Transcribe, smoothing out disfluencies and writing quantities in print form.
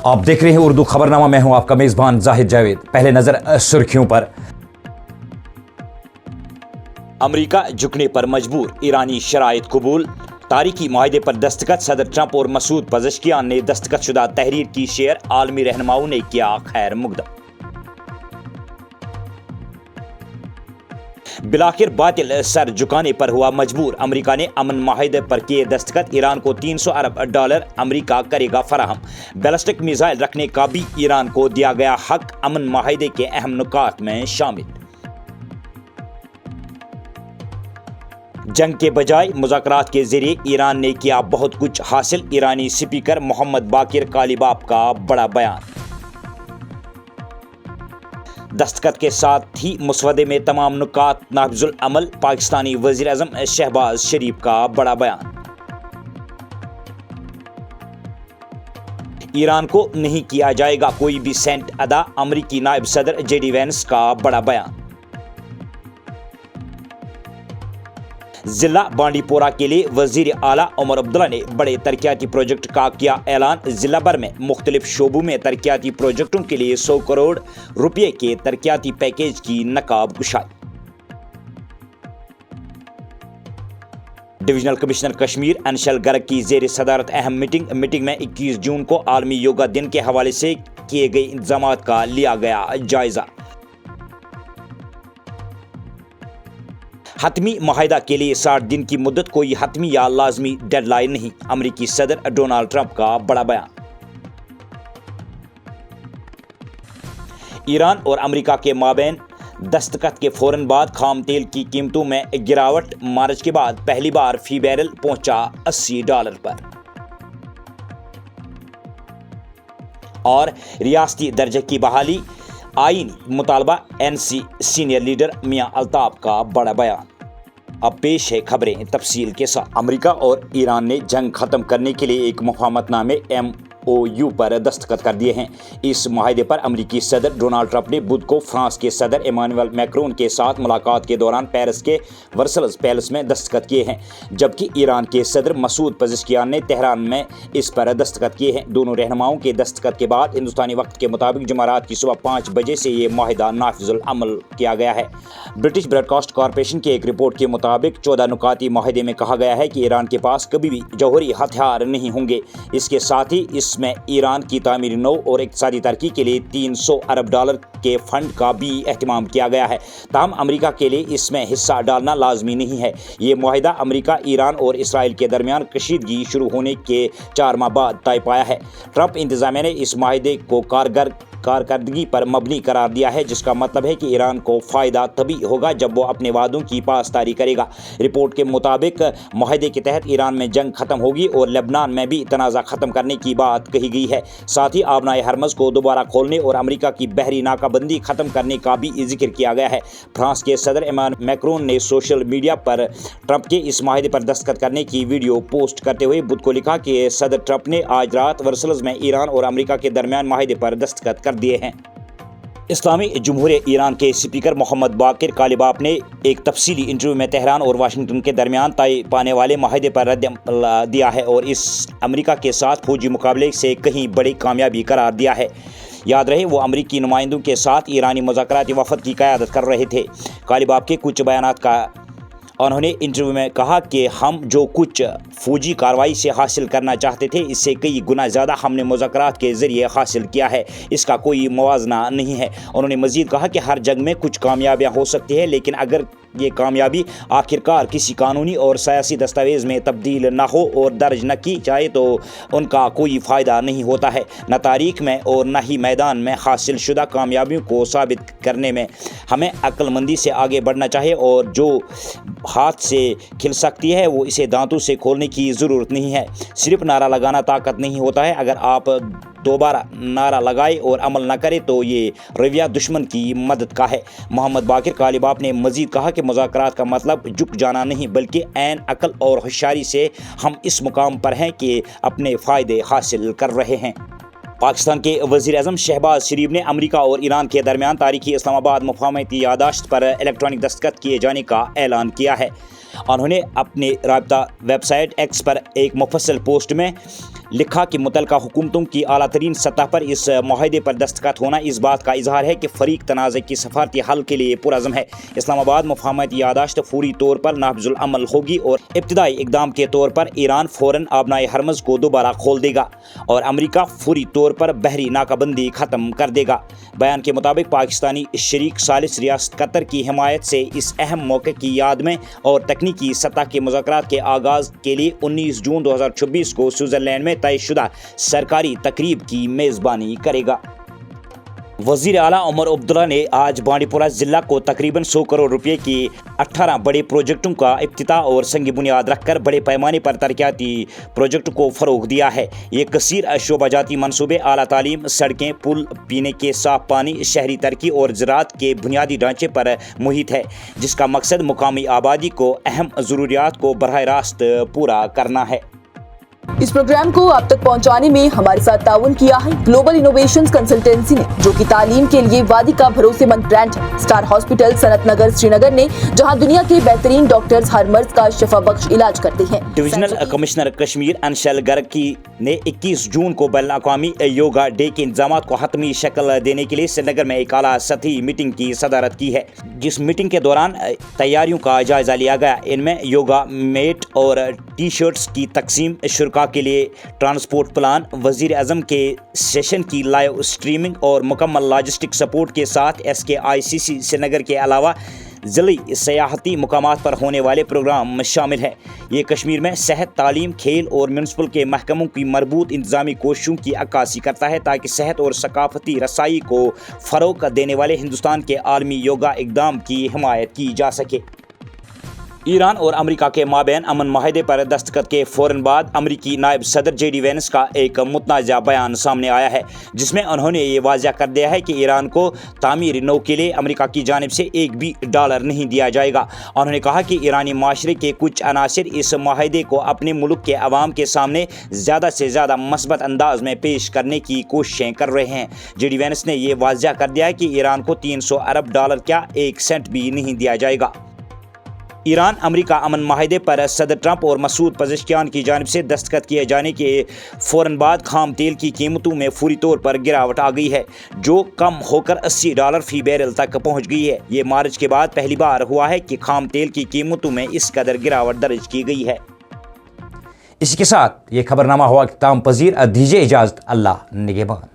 آپ دیکھ رہے ہیں اردو خبرنامہ، میں ہوں آپ کا میزبان زاہد جاوید۔ پہلے نظر سرخیوں پر۔ امریکہ جھکنے پر مجبور، ایرانی شرائط قبول۔ تاریخی معاہدے پر دستخط، صدر ٹرمپ اور مسعود پزشکیان نے دستخط شدہ تحریر کی شیئر، عالمی رہنماؤں نے کیا خیر مقدم۔ بلاخر باطل سر جھکانے پر ہوا مجبور، امریکہ نے امن معاہدے پر کیے دستخط، ایران کو $300 ارب امریکہ کرے گا فراہم۔ بیلسٹک میزائل رکھنے کا بھی ایران کو دیا گیا حق، امن معاہدے کے اہم نکات میں شامل۔ جنگ کے بجائے مذاکرات کے ذریعے ایران نے کیا بہت کچھ حاصل، ایرانی اسپیکر محمد باقر کالیباف کا بڑا بیان۔ دستخط کے ساتھ ہی مسودے میں تمام نکات نافذ العمل، پاکستانی وزیر اعظم شہباز شریف کا بڑا بیان۔ ایران کو نہیں کیا جائے گا کوئی بھی سینٹ ادا، امریکی نائب صدر جے ڈی وینس کا بڑا بیان۔ ضلع بانڈی پورہ کے لیے وزیر اعلیٰ عمر عبداللہ نے بڑے ترقیاتی پروجیکٹ کا کیا اعلان، ضلع بھر میں مختلف شعبوں میں ترقیاتی پروجیکٹوں کے لیے 100 کروڑ روپے کے ترقیاتی پیکیج کی نقاب کشائی۔ ڈویژنل کمشنر کشمیر انشل گرگ کی زیر صدارت اہم میٹنگ میں 21 جون کو عالمی یوگا دن کے حوالے سے کیے گئے انتظامات کا لیا گیا جائزہ۔ حتمی معاہدہ کے لیے 60 دن کی مدت، کوئی حتمی یا لازمی ڈیڈ لائن نہیں، امریکی صدر ڈونالڈ ٹرمپ کا بڑا بیان۔ ایران اور امریکہ کے مابین دستخط کے فوراً بعد خام تیل کی قیمتوں میں گراوٹ، مارچ کے بعد پہلی بار فی بیرل پہنچا $80 پر۔ اور ریاستی درجے کی بحالی، آئینی مطالبہ، NC سینئر لیڈر میاں الطاف کا بڑا بیان۔ اب پیش ہے خبریں تفصیل کے ساتھ۔ امریکہ اور ایران نے جنگ ختم کرنے کے لیے ایک مفاہمت نامے MOU پر دستخط کر دیے ہیں۔ اس معاہدے پر امریکی صدر ڈونالڈ ٹرمپ نے بدھ کو فرانس کے صدر ایمانوئل میکرون کے ساتھ ملاقات کے دوران پیرس کے ورسلز پیلس میں دستخط کیے ہیں، جبکہ ایران کے صدر مسعود پزشکیان نے تہران میں اس پر دستخط کیے ہیں۔ دونوں رہنماؤں کے دستخط کے بعد ہندوستانی وقت کے مطابق جمعرات کی صبح 5 بجے سے یہ معاہدہ نافذ العمل کیا گیا ہے۔ برٹش براڈ کاسٹ کارپوریشن کی ایک رپورٹ کے مطابق 14 نکاتی معاہدے میں کہا گیا ہے کہ ایران کے پاس کبھی بھی جوہری ہتھیار نہیں ہوں گے۔ اس کے ساتھ ہی اس میں ایران کی تعمیری نو اور اقتصادی ترقی کے لیے $300 ارب کے فنڈ کا بھی اہتمام کیا گیا ہے، تاہم امریکہ کے لیے اس میں حصہ ڈالنا لازمی نہیں ہے۔ یہ معاہدہ امریکہ، ایران اور اسرائیل کے درمیان کشیدگی شروع ہونے کے 4 ماہ بعد طے پایا ہے۔ ٹرمپ انتظامیہ نے اس معاہدے کو کارکردگی پر مبنی قرار دیا ہے، جس کا مطلب ہے کہ ایران کو فائدہ تبھی ہوگا جب وہ اپنے وعدوں کی پاسداری کرے گا۔ رپورٹ کے مطابق معاہدے کے تحت ایران میں جنگ ختم ہوگی اور لبنان میں بھی تنازع ختم کرنے کی بات کہی گئی ہے۔ ساتھ ہی آبنائے ہرمز کو دوبارہ کھولنے اور امریکہ کی بحری ناکہ بندی ختم کرنے کا بھی ذکر کیا گیا ہے۔ فرانس کے صدر ایمانوئل میکرون نے سوشل میڈیا پر ٹرمپ کے اس معاہدے پر دستخط کرنے کی ویڈیو پوسٹ کرتے ہوئے بدھ کو لکھا کہ صدر ٹرمپ نے آج رات ورسلز میں ایران اور امریکہ کے درمیان معاہدے پر دستخط کر دیے ہیں۔ اسلامی جمہوریہ ایران کے اسپیکر محمد باقر کالیباف نے ایک تفصیلی انٹرویو میں تہران اور واشنگٹن کے درمیان طے پانے والے معاہدے پر رد عمل دیا ہے اور اس امریکہ کے ساتھ فوجی مقابلے سے کہیں بڑی کامیابی قرار دیا ہے۔ یاد رہے وہ امریکی نمائندوں کے ساتھ ایرانی مذاکراتی وفد کی قیادت کر رہے تھے۔ کالیباف کے کچھ بیانات کا انہوں نے انٹرویو میں کہا کہ ہم جو کچھ فوجی کارروائی سے حاصل کرنا چاہتے تھے، اس سے کئی گنا زیادہ ہم نے مذاکرات کے ذریعے حاصل کیا ہے، اس کا کوئی موازنہ نہیں ہے۔ انہوں نے مزید کہا کہ ہر جنگ میں کچھ کامیابیاں ہو سکتی ہیں، لیکن اگر یہ کامیابی آخرکار کسی قانونی اور سیاسی دستاویز میں تبدیل نہ ہو اور درج نہ کی جائے تو ان کا کوئی فائدہ نہیں ہوتا ہے۔ نہ تاریخ میں اور نہ ہی میدان میں حاصل شدہ کامیابیوں کو ثابت کرنے میں ہمیں عقل مندی سے آگے بڑھنا چاہیے، اور جو ہاتھ سے کھل سکتی ہے وہ اسے دانتوں سے کھولنے کی ضرورت نہیں ہے۔ صرف نعرہ لگانا طاقت نہیں ہوتا ہے، اگر آپ دوبارہ نعرہ لگائے اور عمل نہ کرے تو یہ رویہ دشمن کی مدد کا ہے۔ محمد باقر کالیباف نے مزید کہا کہ مذاکرات کا مطلب جھک جانا نہیں، بلکہ عین عقل اور ہوشیاری سے ہم اس مقام پر ہیں کہ اپنے فائدے حاصل کر رہے ہیں۔ پاکستان کے وزیر اعظم شہباز شریف نے امریکہ اور ایران کے درمیان تاریخی اسلام آباد مفاہمتی یادداشت پر الیکٹرانک دستخط کیے جانے کا اعلان کیا ہے۔ انہوں نے اپنے رابطہ ویب سائٹ ایکس پر ایک مفصل پوسٹ میں لکھا کہ متعلقہ حکومتوں کی اعلیٰ ترین سطح پر اس معاہدے پر دستخط ہونا اس بات کا اظہار ہے کہ فریق تنازع کی سفارتی حل کے لیے پرعزم ہے۔ اسلام آباد مفاہمتی یادداشت فوری طور پر نافذ العمل ہوگی اور ابتدائی اقدام کے طور پر ایران فوراً آبنائے ہرمز کو دوبارہ کھول دے گا اور امریکہ فوری طور پر بحری ناکہ بندی ختم کر دے گا۔ بیان کے مطابق پاکستانی شریک ثالث ریاست قطر کی حمایت سے اس اہم موقع کی یاد میں اور تکنیکی سطح کے مذاکرات کے آغاز کے لیے 19 جون 2024 کو سوئٹزرلینڈ میں طے شدہ سرکاری تقریب کی میزبانی کرے گا۔ وزیر اعلیٰ عمر عبداللہ نے آج بانڈی پورہ ضلع کو تقریباً 100 کروڑ روپے کی 18 بڑے پروجیکٹوں کا افتتاح اور سنگ بنیاد رکھ کر بڑے پیمانے پر ترقیاتی پروجیکٹ کو فروغ دیا ہے۔ یہ کثیر شعبہ جاتی منصوبے اعلیٰ تعلیم، سڑکیں، پل، پینے کے صاف پانی، شہری ترقی اور زراعت کے بنیادی ڈھانچے پر محیط ہے، جس کا مقصد مقامی آبادی کو اہم ضروریات کو براہ راست پورا کرنا ہے۔ اس پروگرام کو آپ تک پہنچانے میں ہمارے ساتھ تعاون کیا ہے گلوبل انوویشنز کنسلٹنسی نے، جو کہ تعلیم کے لیے وادی کا بھروسے مند برانڈ ہے۔ اسٹار ہاسپٹل صنعت نگر سری نگر نے، جہاں دنیا کے بہترین ڈاکٹرز ہر مرض کا شفا بخش علاج کرتے ہیں۔ ڈویژنل کمشنر کشمیر انشل گرگ نے 21 جون کو بین الاقوامی یوگا ڈے کے انتظامات کو حتمی شکل دینے کے لیے سری نگر میں ایک اعلیٰ سطحی میٹنگ کی صدارت کی ہے، جس میٹنگ کے دوران تیاریوں کا جائزہ لیا گیا۔ ان میں یوگا میٹ اور ٹی شرٹس کی تقسیم، شرکاء کے لیے ٹرانسپورٹ پلان، وزیر اعظم کے سیشن کی لائیو اسٹریمنگ اور مکمل لاجسٹک سپورٹ کے ساتھ SKICC سری نگر کے علاوہ ضلعی سیاحتی مقامات پر ہونے والے پروگرام شامل ہیں۔ یہ کشمیر میں صحت، تعلیم، کھیل اور میونسپل کے محکموں کی مربوط انتظامی کوششوں کی عکاسی کرتا ہے تاکہ صحت اور ثقافتی رسائی کو فروغ دینے والے ہندوستان کے عالمی یوگا اقدام کی حمایت کی جا سکے۔ ایران اور امریکہ کے مابین امن معاہدے پر دستخط کے فوراً بعد امریکی نائب صدر JD وینس کا ایک متنازع بیان سامنے آیا ہے، جس میں انہوں نے یہ واضح کر دیا ہے کہ ایران کو تعمیر نو کے لیے امریکہ کی جانب سے $1 بھی نہیں دیا جائے گا۔ انہوں نے کہا کہ ایرانی معاشرے کے کچھ عناصر اس معاہدے کو اپنے ملک کے عوام کے سامنے زیادہ سے زیادہ مثبت انداز میں پیش کرنے کی کوششیں کر رہے ہیں۔ JD وینس نے یہ واضح کر دیا کہ ایران کو $300 ارب کیا 1 سینٹ بھی نہیں دیا جائے گا۔ ایران امریکہ امن معاہدے پر صدر ٹرمپ اور مسعود پزشکیان کی جانب سے دستخط کیے جانے کے فوراً بعد خام تیل کی قیمتوں میں فوری طور پر گراوٹ آ گئی ہے، جو کم ہو کر $80 فی بیرل تک پہنچ گئی ہے۔ یہ مارچ کے بعد پہلی بار ہوا ہے کہ خام تیل کی قیمتوں میں اس قدر گراوٹ درج کی گئی ہے۔ اسی کے ساتھ یہ خبرنامہ ہوا اختتام پذیر، دیجیے اجازت، اللہ نگہبان۔